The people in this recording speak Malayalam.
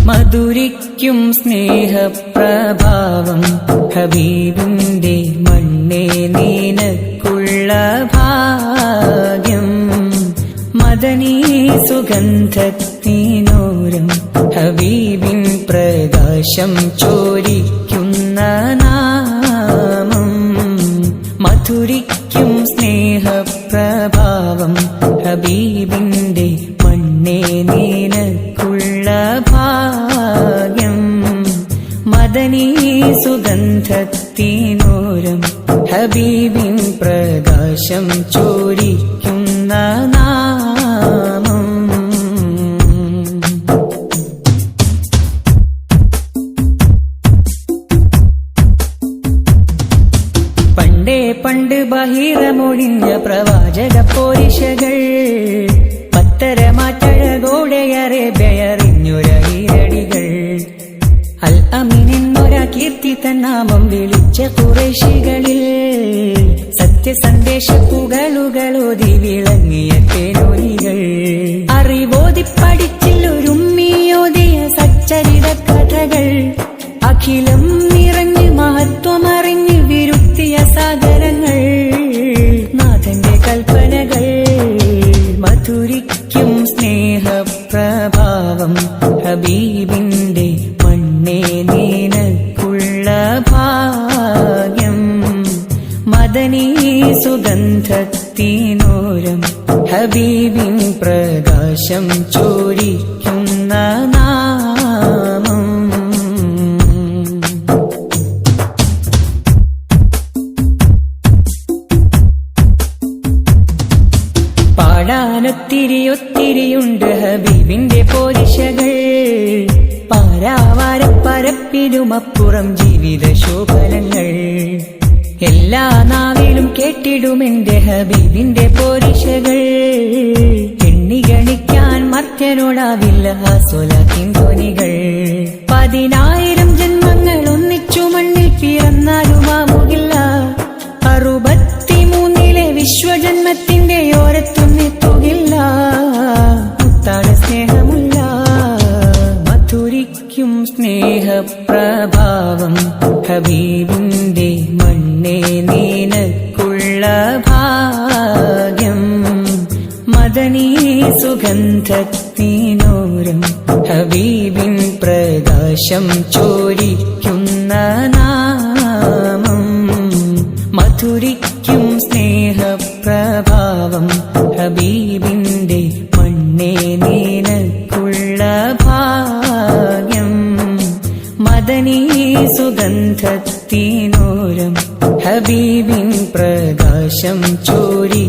മധുരിക്കും സ്നേഹപ്രഭാവം ഹബീബിന്റെ മണ്ണേ നിനക്കുള്ള ഭാഗ്യം. മദനീ സുഗന്ധത്തിനോരം ഹബീബിൻ പ്രകാശം ചോരിക്കുന്ന നാമം. മധുരിക്കും സ്നേഹപ്രഭാവം ഹബീബിന്റെ മണ്ണേ നിനക്കുള്ള ഭാഗ്യം. മദനീ സുഗന്ധത്തിനോരം ഹബീബിൻ പ്രകാശം ചോരിക്കുന്ന നാമം. പണ്ട് ബഹിറമൊഴിഞ്ഞ പ്രവാചക പോരിശകൾ പത്തരമാറ്റഴകോടെ അറേബ്യറിഞ്ഞൊരടികൾ. അൽ അമീൻ എന്നൊര കീർത്തി തന്നാമം വിളിച്ച ഖുറൈശികളിൽ സത്യസന്ദേശ പുകളുകളോതി വിളങ്ങിയ തേനോലികൾ. അറിവോതി പഠിച്ചില്ലൊരുമ്മിയോതിയ സച്ചരിത കഥകൾ. അഖിലം നിറഞ്ഞ് മഹത്വമറിഞ്ഞ് വിരുത്തിയ സാഗരങ്ങൾ. നാഥന്റെ കൽപ്പനകൾ മധുരിക്കും സ്നേഹപ്രഭാവം ഹബീബിന്റെ മണ്ണേ നിനക്കുള്ള ഭാഗ്യം. മദനീ സുഗന്ധത്തിനോരം ഹബീബിൻ പ്രകാശം ചോരിക്കുന്ന നാമം. പാടാനൊത്തിരിയൊത്തിരിയുണ്ട് ഹബീബിന്റെ പോരിശകൾ. പാരാവാര പരപ്പിലുമപ്പുറം ജീവിത ശോഭനങ്ങൾ. എല്ലാ നാവിലും കേട്ടിടുമെന്റെ ഹബീബിന്റെ പോരിശകൾ. എണ്ണിഗണിക്കാൻ മർത്യനോടാവില്ല സ്വലാത്തിൻ ധ്വനികൾ. 10,000 ജന്മങ്ങൾ ഒന്നിച്ചു മണ്ണിൽ പിറന്നാലുമാകില്ല. 63 വിശ്വജന്മത്തിന്റെ ഓരത്തൊന്നെത്തുകില്ല. മുത്താണ് സ്നേഹമുള്ള മധുരിക്കും സ്നേഹപ്രഭാവം ഹബീബിന്റെ മണ്ണേ നിനക്കുള്ള ഭാഗ്യം. മദനീ സുഗന്ധത്തിനോരം ഹബീബിൻ പ്രകാശം ചോരിക്കുന്ന നാമം. മധുരിക്കും സ്നേഹപ്രഭാവം ഹബീബിന്റെ മണ്ണേ നിനക്കുള്ള ഭാഗ്യം. മദനീ സുഗന്ധത്തിനോരം ഹബീബിൻ പ്രകാശം ചോരി